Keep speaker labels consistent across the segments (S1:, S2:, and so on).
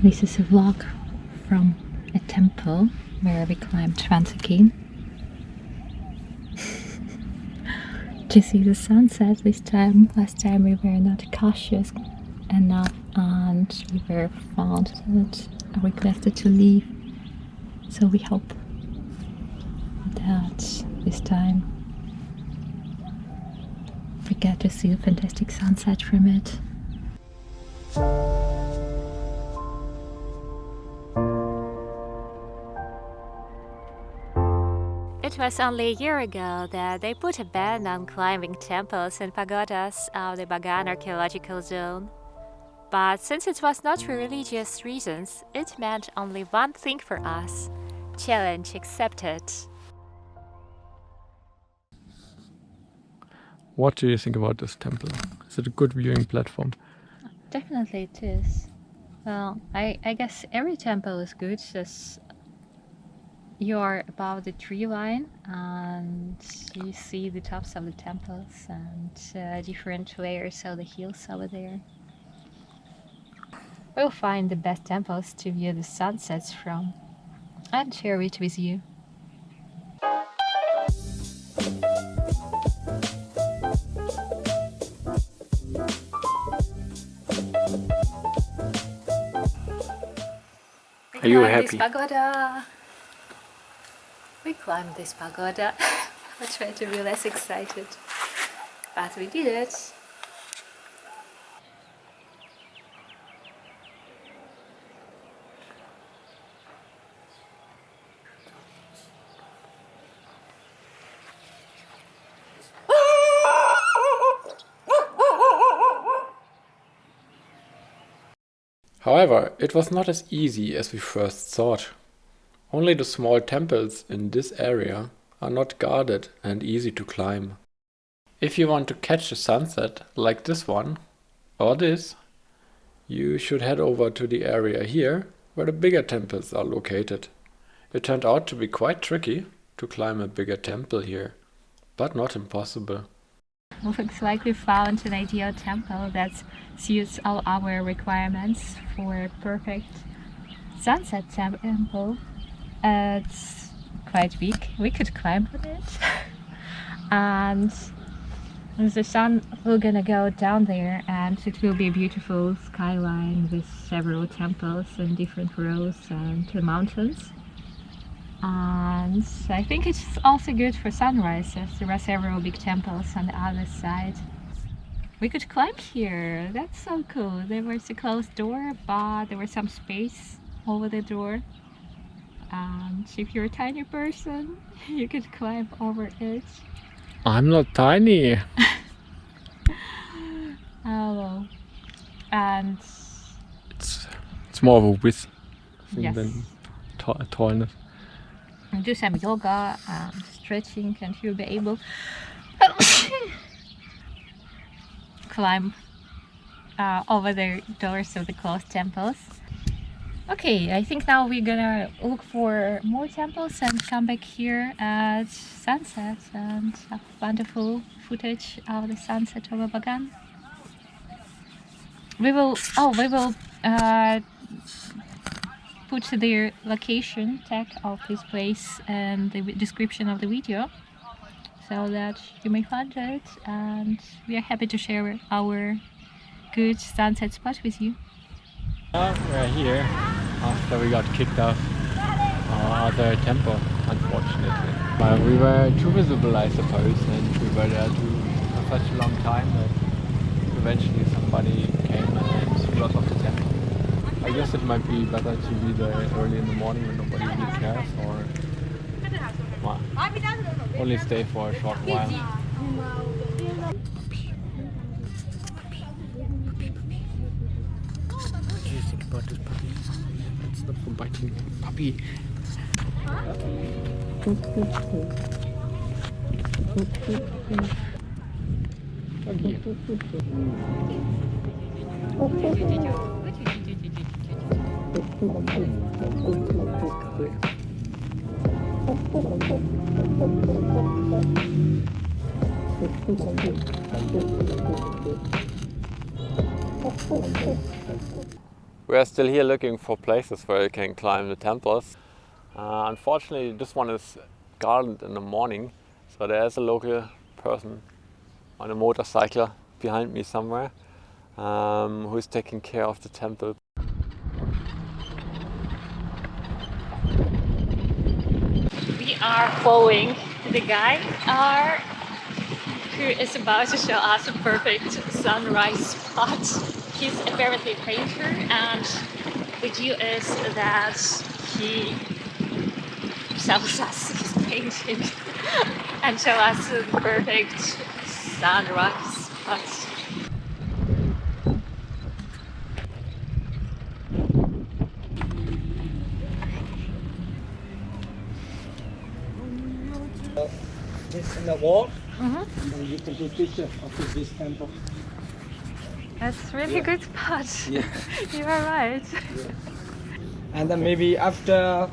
S1: This is a vlog from a temple where we climbed once again to see the sunset this time. Last time we were not cautious enough and we were found that requested to leave. So we hope that this time we get to see a fantastic sunset from it. It was only a year ago that they put a ban on climbing temples and pagodas of the Bagan Archaeological Zone. But since it was not for religious reasons, it meant only one thing for us: challenge accepted.
S2: What do you think about this temple? Is it a good viewing platform?
S1: Definitely it is. Well, I guess every temple is good, just you are above the tree line and you see the tops of the temples and different layers of the hills over there. We'll find the best temples to view the sunsets from and share it with you.
S2: Are you happy?
S1: This pagoda. We climbed this pagoda. I tried to be less excited, but we did it.
S2: However, it was not as easy as we first thought. Only the small temples in this area are not guarded and easy to climb. If you want to catch a sunset like this one, or this, you should head over to the area here where the bigger temples are located. It turned out to be quite tricky to climb a bigger temple here, but not impossible.
S1: Looks like we found an ideal temple that suits all our requirements for a perfect sunset temple. It's quite big, we could climb on it. And the sun will gonna go down there and it will be a beautiful skyline with several temples and different rows and mountains. And I think it's also good for sunrise, as there are several big temples on the other side. We could climb here, that's so cool. There was a closed door, but there was some space over the door. And if you're a tiny person, you could climb over it.
S2: I'm not tiny.
S1: Oh, and
S2: it's more of a width thing
S1: yes,
S2: than tallness.
S1: do some yoga and stretching and you'll be able climb over the doors of the closed temples. Okay, I think now we're gonna look for more temples and come back here at sunset and have wonderful footage of the sunset over Bagan. We will put the location tag of this place in the description of the video so that you may find it, and we are happy to share our good sunset spot with you.
S2: We're here after we got kicked off our other temple, unfortunately. We were too visible, I suppose, and we were there for such a long time that eventually somebody came and threw us off the temple. I guess it might be better to be there early in the morning when nobody really cares, or well, only stay for a short while. What do you think about this puppy? Let's stop from biting me. Puppy! We are still here looking for places where you can climb the temples. Unfortunately, this one is guarded in the morning, so there's a local person on a motorcycle behind me somewhere who is taking care of the temple.
S1: We are following the guy who is about to show us a perfect sunrise spot. He's apparently a painter, and the deal is that he sells us his painting and show us the perfect sunrise spot.
S3: This in the wall, and then you can do picture of this temple.
S1: That's really good spot.
S3: Yeah.
S1: You are right.
S3: And then maybe after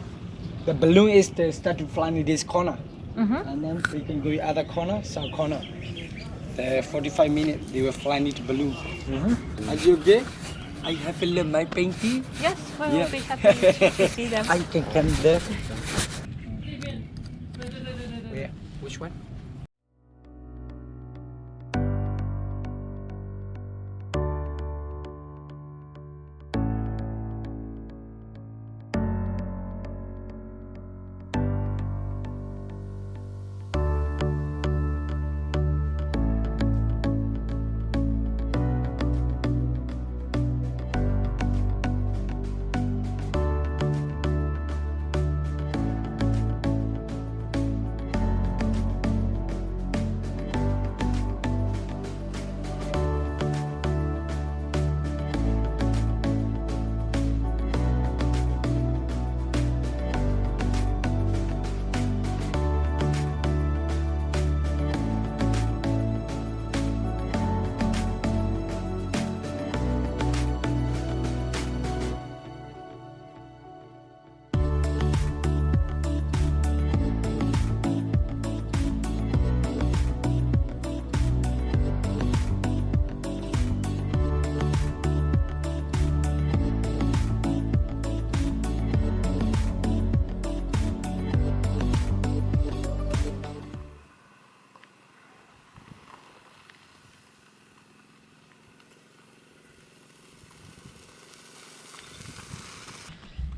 S3: the balloon is they start to fly in this corner, and then we can go other corner, south corner. The 45 minutes they will fly into balloon. Are you okay? I have a look my painting.
S1: Yes, we will be happy to see them.
S3: I can come there. Where? Which one?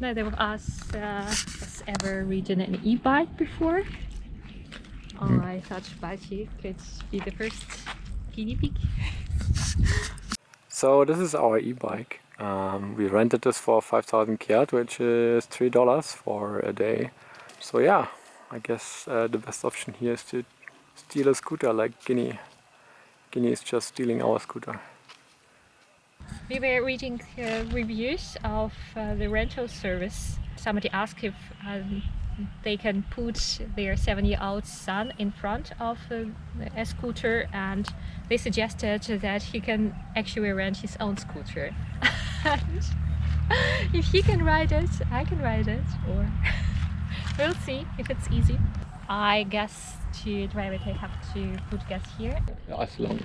S1: Neither of us has ever ridden an e-bike before. I thought Bachi could be the first guinea pig.
S2: So this is our e-bike. We rented this for 5,000 kyat, which is $3 for a day. So yeah, I guess the best option here is to steal a scooter like Guinea. Guinea is just stealing our scooter.
S1: We were reading reviews of the rental service. Somebody asked if they can put their 7-year-old son in front of a scooter, and they suggested that he can actually rent his own scooter. And if he can ride it, I can ride it, or we'll see if it's easy. I guess to drive it I have to put gas here.
S2: Yeah, as long.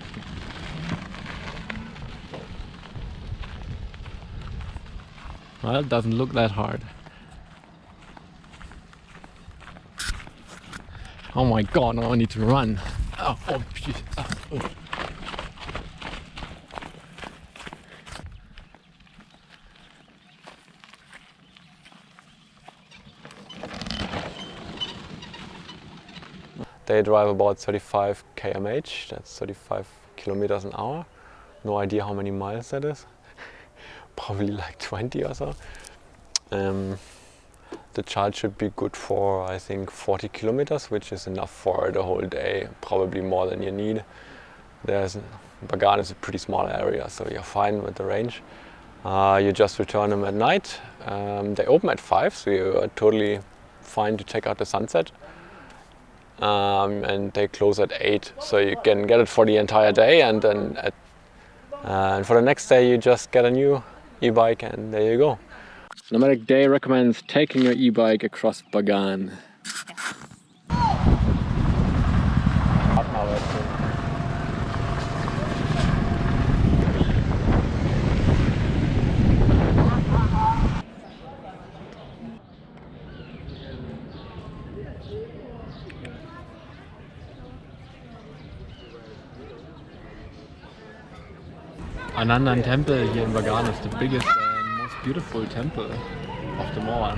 S2: Well, it doesn't look that hard. Oh my god, now I need to run. Oh shit. Oh. They drive about 35 km/h, that's 35 kilometers an hour. No idea how many miles that is. Probably like 20 or so. The charge should be good for, I think, 40 kilometers, which is enough for the whole day, probably more than you need. Bagan is a pretty small area, so you're fine with the range. You just return them at night. They open at 5, so you're totally fine to check out the sunset. And they close at 8, so you can get it for the entire day, and then and for the next day you just get a new e-bike and there you go. Nomadic Day recommends taking your e-bike across Bagan. Anandan temple here in Bagan is the biggest and most beautiful temple of them all.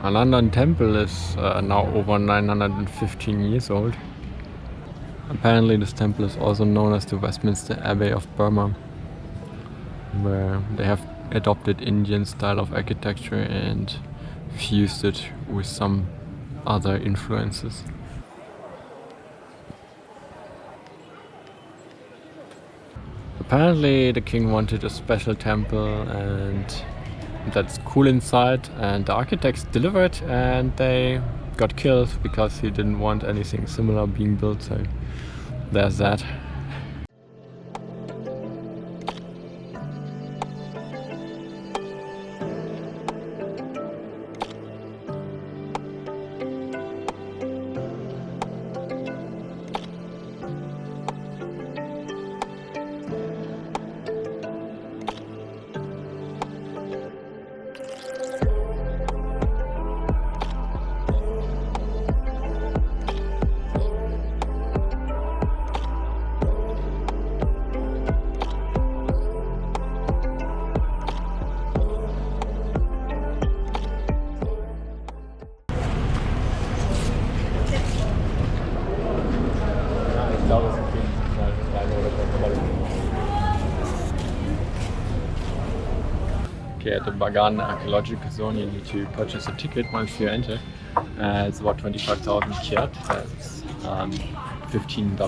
S2: Anandan temple is now over 915 years old. Apparently this temple is also known as the Westminster Abbey of Burma, where they have adopted Indian style of architecture and fused it with some other influences. Apparently the king wanted a special temple and that's cool inside, and the architects delivered and they got killed because he didn't want anything similar being built, so there's that. Okay, at the Bagan Archaeological Zone you need to purchase a ticket once you enter. It's about 25,000 kyat, that's $15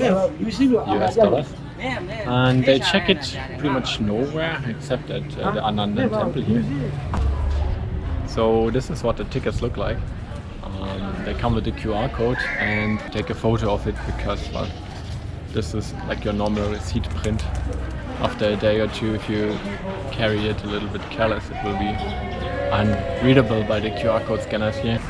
S2: US dollars. And they check it pretty much nowhere except at the Anandan temple here. So this is what the tickets look like. They come with a QR code and take a photo of it because, well, this is like your normal receipt print. After a day or two, if you carry it a little bit careless, it will be unreadable by the QR code scanners here.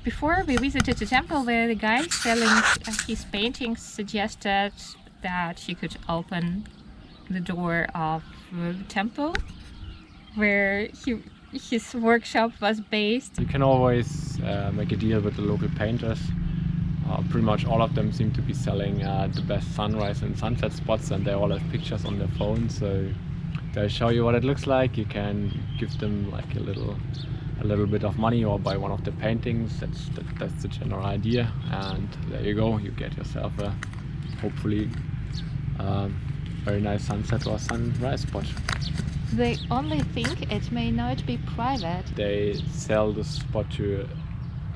S1: Before we visited the temple, where the guy selling his paintings suggested that he could open the door of the temple where his workshop was based.
S2: You can always make a deal with the local painters. Pretty much all of them seem to be selling the best sunrise and sunset spots, and they all have pictures on their phone, so they'll show you what it looks like. You can give them like a little bit of money or buy one of the paintings. That's the general idea, and there you go, you get yourself a hopefully very nice sunset or sunrise spot.
S1: They only think it may not be private.
S2: They sell the spot to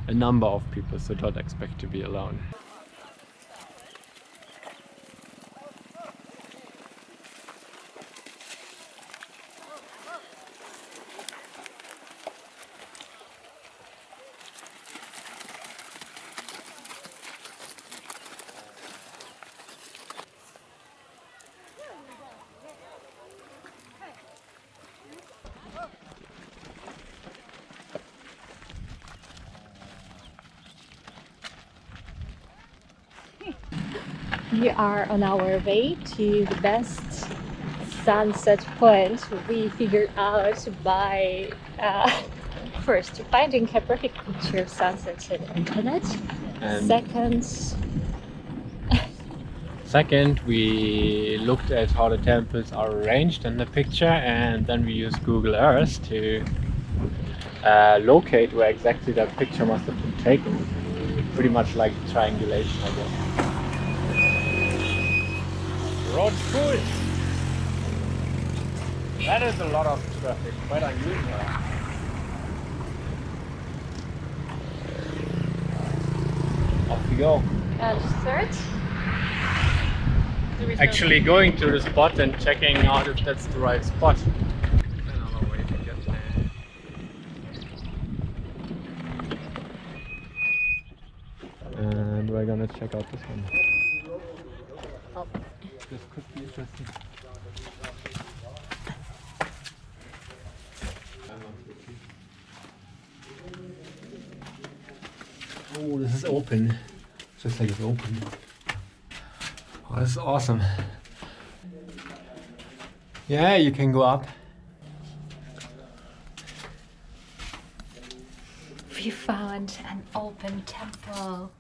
S2: a number of people, so don't expect to be alone.
S1: We are on our way to the best sunset point we figured out by first finding a perfect picture of sunsets on the internet. And
S2: Second, we looked at how the temples are arranged in the picture, and then we used Google Earth to locate where exactly that picture must have been taken. Pretty much like triangulation, I guess. Road's full! That is a lot of traffic, quite unusual. Off we go.
S1: and third,
S2: actually going to the spot and checking out if that's the right spot. Another way to get there. And we're gonna check out this one. Oh, this could be interesting. Oh, this is open. Just like it's open. Oh, this is awesome. Yeah, you can go up.
S1: We found an open temple.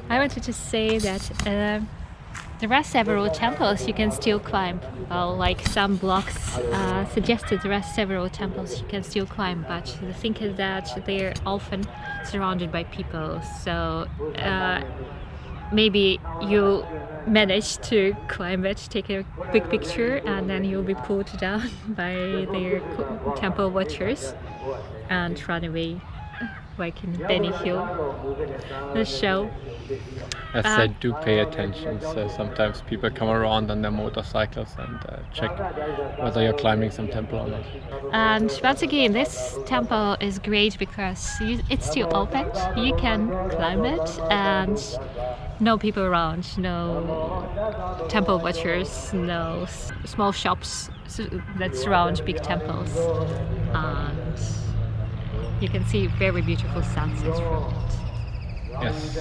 S1: I wanted to say that there are several temples you can still climb. Well, like some blogs suggested, there are several temples you can still climb, but the thing is that they're often surrounded by people. So maybe you manage to climb it, take a quick picture, and then you'll be pulled down by their temple watchers and run away, like in Benny Hill, the show.
S2: Yes, I do pay attention. So sometimes people come around on their motorcycles and check whether you're climbing some temple or not.
S1: And once again, this temple is great because it's still open. You can climb it and no people around, no temple watchers, no small shops that surround big temples. And you can see very beautiful sunsets from it.
S2: Yes.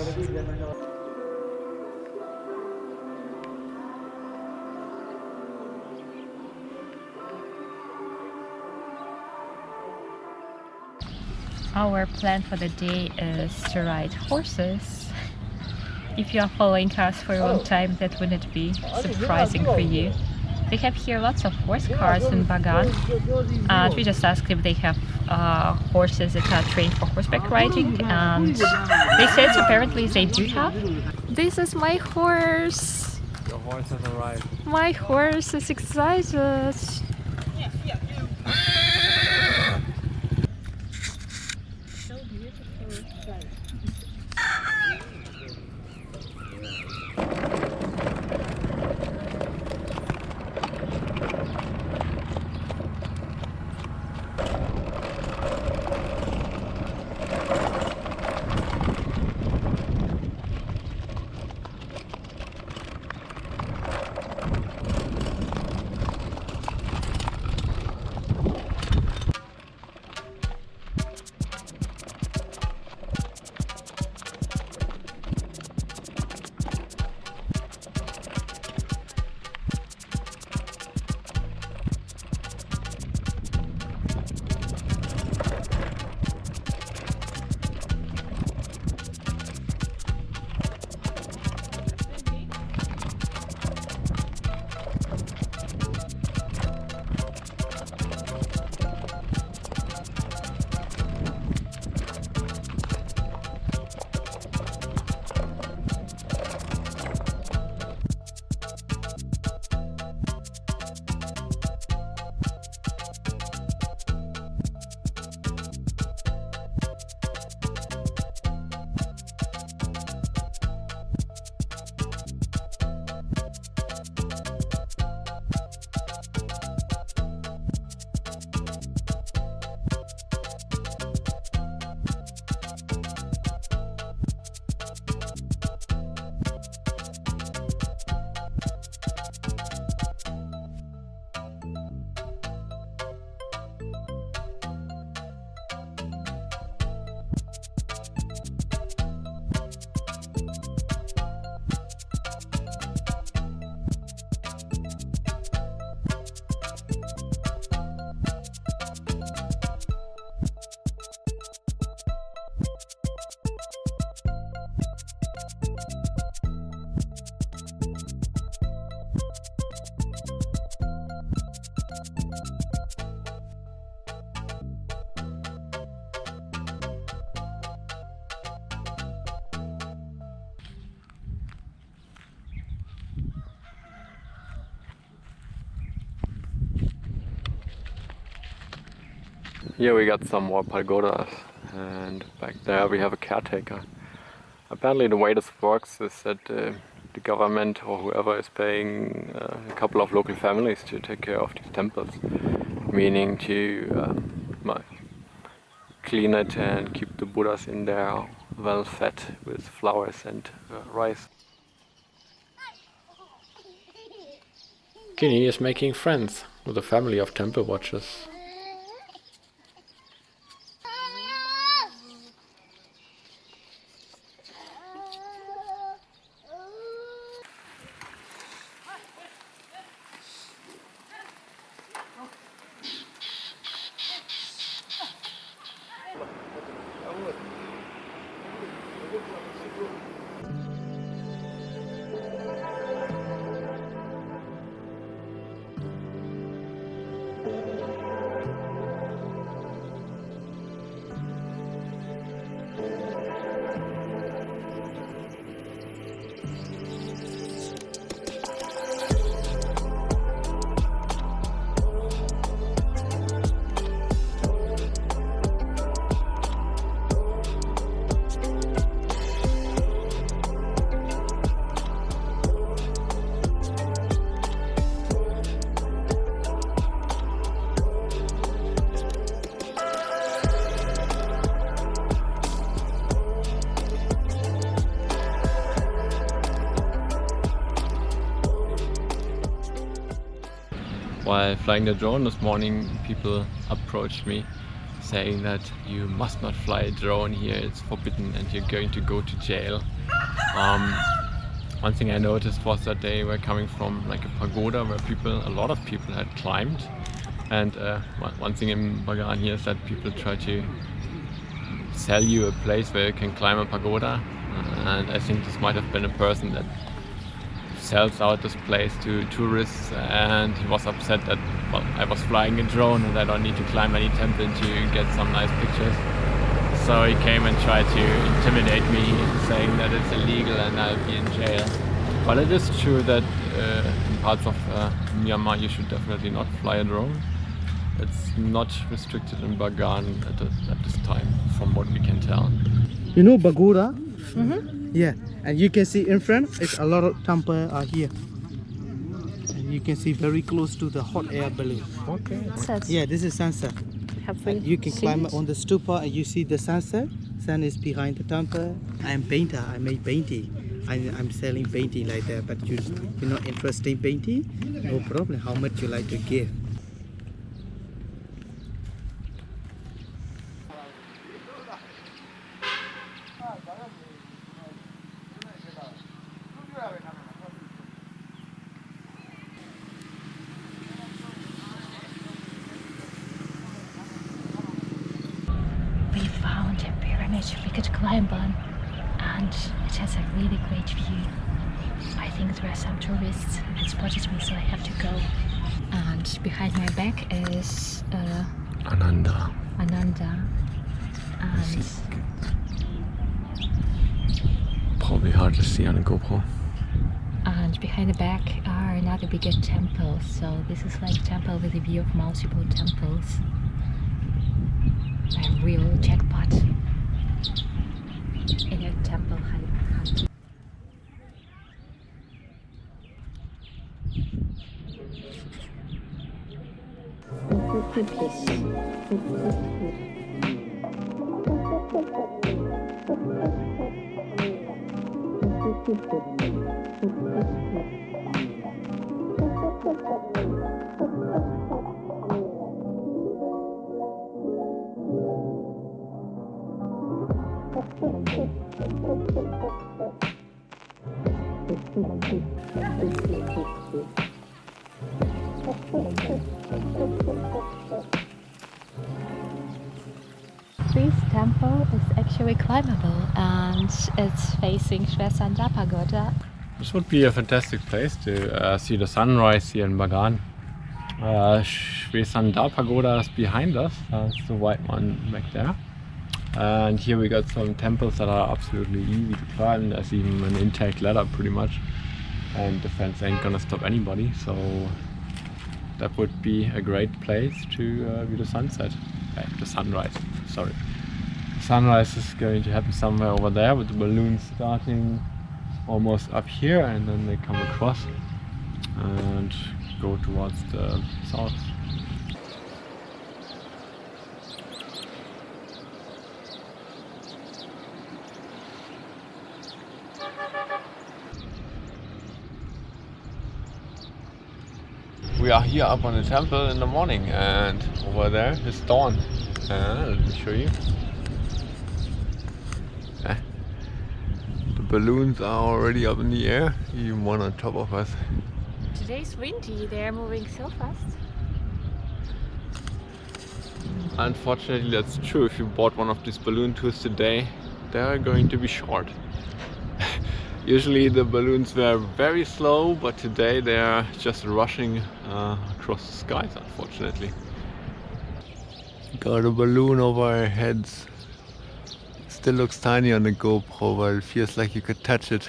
S1: Our plan for the day is to ride horses. If you are following us for a long time, that wouldn't be surprising for you. They have here lots of horse cars in Bagan, and we just asked if they have horses that are trained for horseback riding, and they said apparently they do have. This is my horse!
S2: Your horse has arrived.
S1: My horse is excited! So beautiful.
S2: Here we got some more pagodas, and back there we have a caretaker. Apparently the way this works is that the government or whoever is paying a couple of local families to take care of these temples, meaning to clean it and keep the Buddhas in there well fed with flowers and rice. Ginny is making friends with a family of temple watchers. While flying the drone this morning, people approached me saying that you must not fly a drone here, it's forbidden and you're going to go to jail. One thing I noticed was that they were coming from like a pagoda where a lot of people had climbed, and one thing in Bagan here is that people try to sell you a place where you can climb a pagoda, and I think this might have been a person that sells out this place to tourists, and he was upset that, well, I was flying a drone and I don't need to climb any temple to get some nice pictures. So he came and tried to intimidate me, saying that it's illegal and I'll be in jail. But it is true that in parts of Myanmar you should definitely not fly a drone. It's not restricted in Bagan at this time, from what we can tell.
S3: You know pagoda? Yeah, and you can see in front, it's a lot of temples are here. And you can see very close to the hot air balloon.
S2: Okay.
S3: Yeah, this is sunset. You can climb on the stupa and you see the sunset. Sun is behind the temple. I'm painter, I make painting. I'm selling painting like that, but you're not interested in painting? No problem, how much you like to give?
S1: We found a pyramid we could climb on, and it has a really great view. I think there are some tourists that spotted me, so I have to go. And behind my back is
S2: Ananda.
S1: And
S2: Probably hard to see on a GoPro.
S1: And behind the back are another bigger temple. So this is like a temple with a view of multiple temples. A real jackpot in a temple hunt. This temple is actually climbable, and it's facing Shwesanda Pagoda.
S2: This would be a fantastic place to see the sunrise here in Bagan. Shwesanda Pagoda is behind us, that's the white one back there. And here we got some temples that are absolutely easy to climb. There's even an intake ladder pretty much, and the fence ain't gonna stop anybody, so that would be a great place to view the sunset. the sunrise, sorry. Sunrise is going to happen somewhere over there with the balloons starting almost up here, and then they come across and go towards the south. We are here up on the temple in the morning, and over there is dawn. Let me show you. The balloons are already up in the air, even one on top of us.
S1: Today's windy, they're moving so fast.
S2: Unfortunately, that's true. If you bought one of these balloon tours today, they are going to be short. Usually the balloons were very slow, but today they are just rushing across the skies, unfortunately. Got a balloon over our heads. Still looks tiny on the GoPro, but it feels like you could touch it.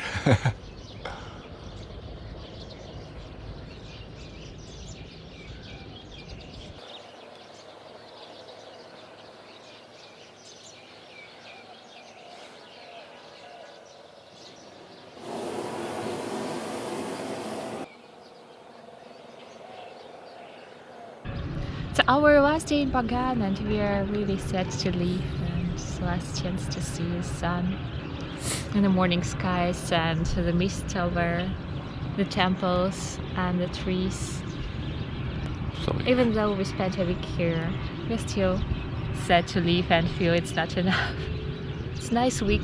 S1: It's our last day in Bagan, and we are really sad to leave, and it's the last chance to see the sun and the morning skies and the mist over the temples and the trees.
S2: Sorry.
S1: Even though we spent a week here, we're still sad to leave and feel it's not enough. It's a nice week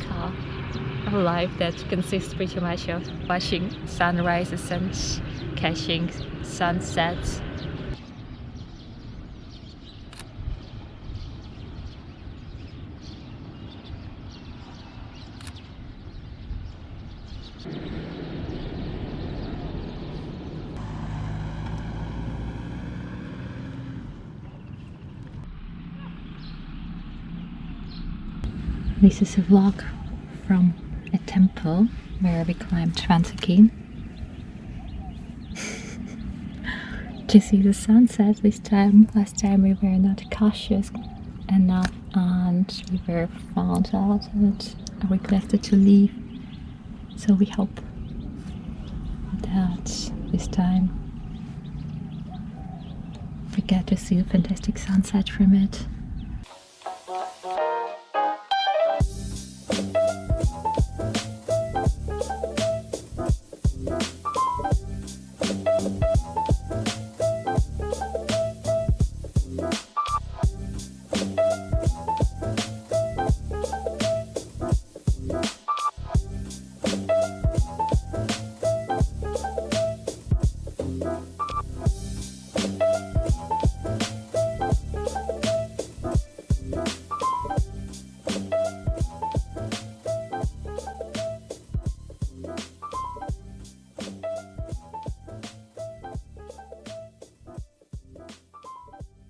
S1: of life that consists pretty much of watching sunrises and catching sunsets. This is a vlog from a temple where we climbed once again. To see the sunset this time. Last time we were not cautious enough and we were found out and requested to leave. So we hope that this time we get to see a fantastic sunset from it.